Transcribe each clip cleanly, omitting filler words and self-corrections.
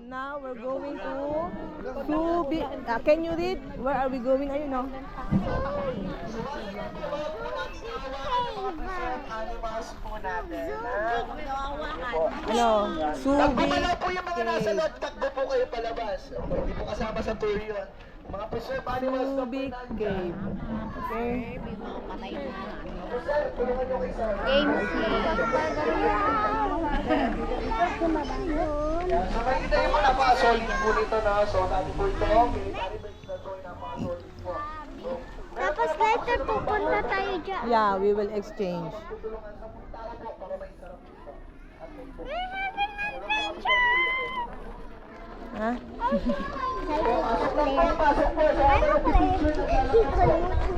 now we're going to be. Can you read? Where are we going? Ayun, no? Animals po natin. Ano? Takbo Subic na lang po yung mga nasa Cave. loob. Takbo po kayo palabas. Hindi po kasama sa tour yun. Mga preserve animals na po Subic natin. Cave. Okay? Sir, tulungan nyo kay sir. Yan. So makikita yung mga napaka-solid po nito na. So dati po ito. Military base na to. Napaka-solid po. So, Tapos later pupunta tayo dyan. Yeah, we will exchange. tutulungan sa puntala po para may sarap dito. At may po. Ha?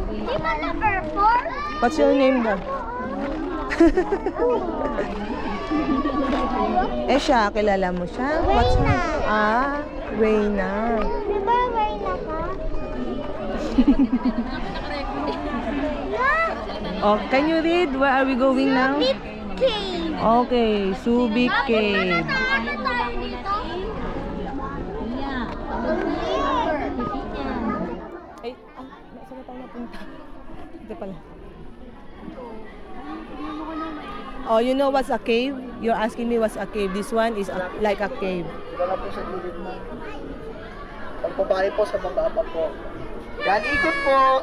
Di ba number 4? What's your name daw? Eh siya, kilala mo siya? What's her? Ah, Reyna. Di ba Reyna ka? Oh, can you read? Where are we going now? Big cave. Okay, Subic Cave. Ano tayo dito? Ay, saan na tayo napunta? Ito pala. Oh, you know what's a cave? You're asking me what's a cave. This one is like a cave. Dito lang po sa gilid mo. Pagpabahay po sa baba pa po. Yan, ikot po.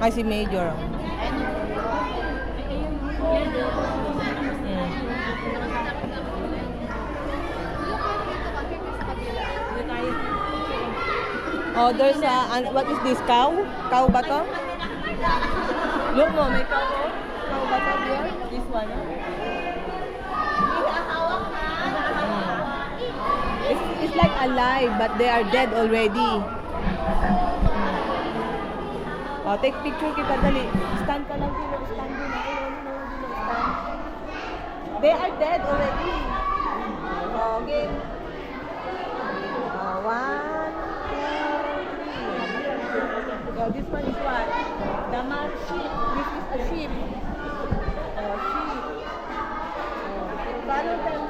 Ay, si Major. Oh, there's a, what is this, cow? Cow ba to? Look mo, may cow oh. Cow ba to here? This one, oh? It's like alive, but they are dead already. Oh, take picture kita, dali. Stand ka lang dito, stand din. Stand. They are dead already. Oh, okay. Oh, 1, 2, 3. Oh, this one is what? Daman sheep. This is a sheep. Oh, sheep. Oh, follow them.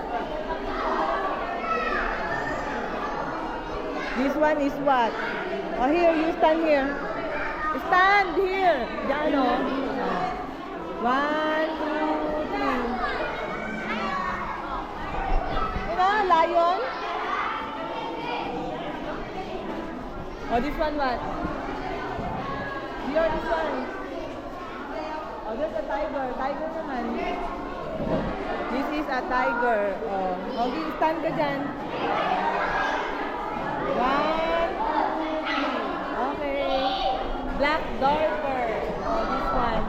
This one is what? Oh, here, you stand here. Stand here. Diyan, oh. 1, 2, 3. Ito, lion. Oh, this one what? Here, this one. Oh, there's a tiger. Tiger naman. This is a tiger. Oh, okay, stand ka dyan. 1, 2, 3. Okay. Black Dorper. Oh, this one.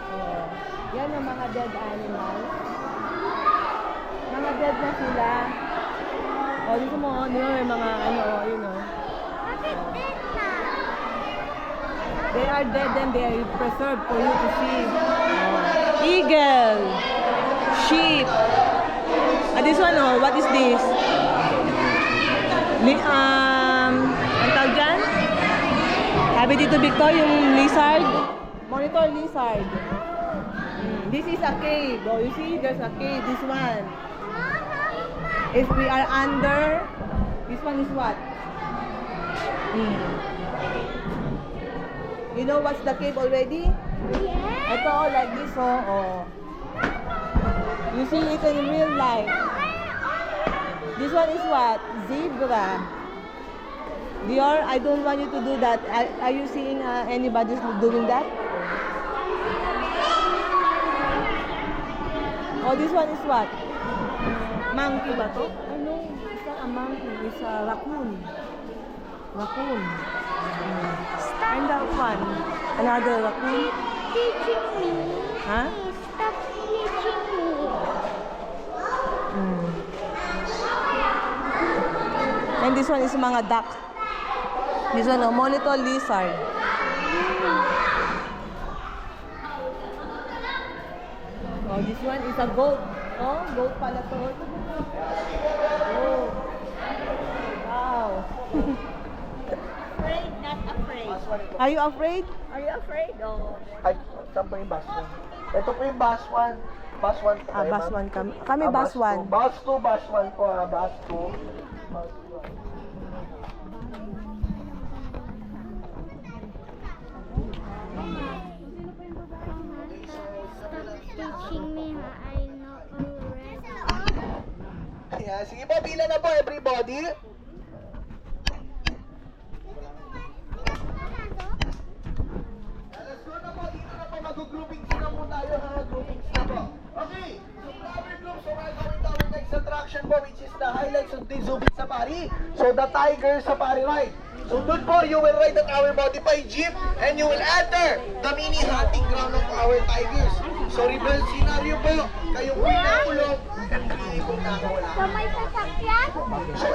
Oh. Yan ang mga dead animals. Mga dead na sila. Oh, dito mo, may mga ano, yun oh. Bakit din na? They are dead and they are preserved for you to see. Oh. Eagle. Sheep. Ah, this one oh, what is this? Ang tawag dyan? Sabi dito, Victor, yung lizard. Monitor lizard. This is a cave. Oh, you see, there's a cave. This one. If we are under, this one is what? You know what's the cave already? Yeah. Ito, like this, oh. You see it in real life. This one is what? Zebra. Dior, I don't want you to do that. Are you seeing anybody doing that? Oh, this one is what? Monkey ba to? I know, it's not a monkey. It's a raccoon. Raccoon. And that one, another raccoon. Teaching me. Huh? Stop teaching me. And this one is mga duck. This one, monitor lizard. Oh, this one is a goat. Oh, goat pala to. Oh. Wow. Afraid not afraid. Bus 1 ito. Are you afraid? Are you afraid? Oh. Ay, saan po yung bus 1? Ito po yung bus 1. Bus 1 po Ah, kayo, bus ma'am? 1 kami. Kami Ah, bus 1. 2. Bus 2, bus 1 po. Bus 2. Bus 1. Stop teaching me how I know already. Ayan, sige po, bilang na po everybody. Let's go na po, dito na po, mag-grouping na po tayo ha, grouping na po. Okay, so flower group, so we're going to our next attraction po, which is the highlights of the Zubit Safari. So the Tiger Safari ride. So doon po, you will ride at our modified jeep and you will enter the mini hunting ground of our tigers. So reverse scenario po, kayo po yung nakulong and pili pong nakawala. So may sasakyan? So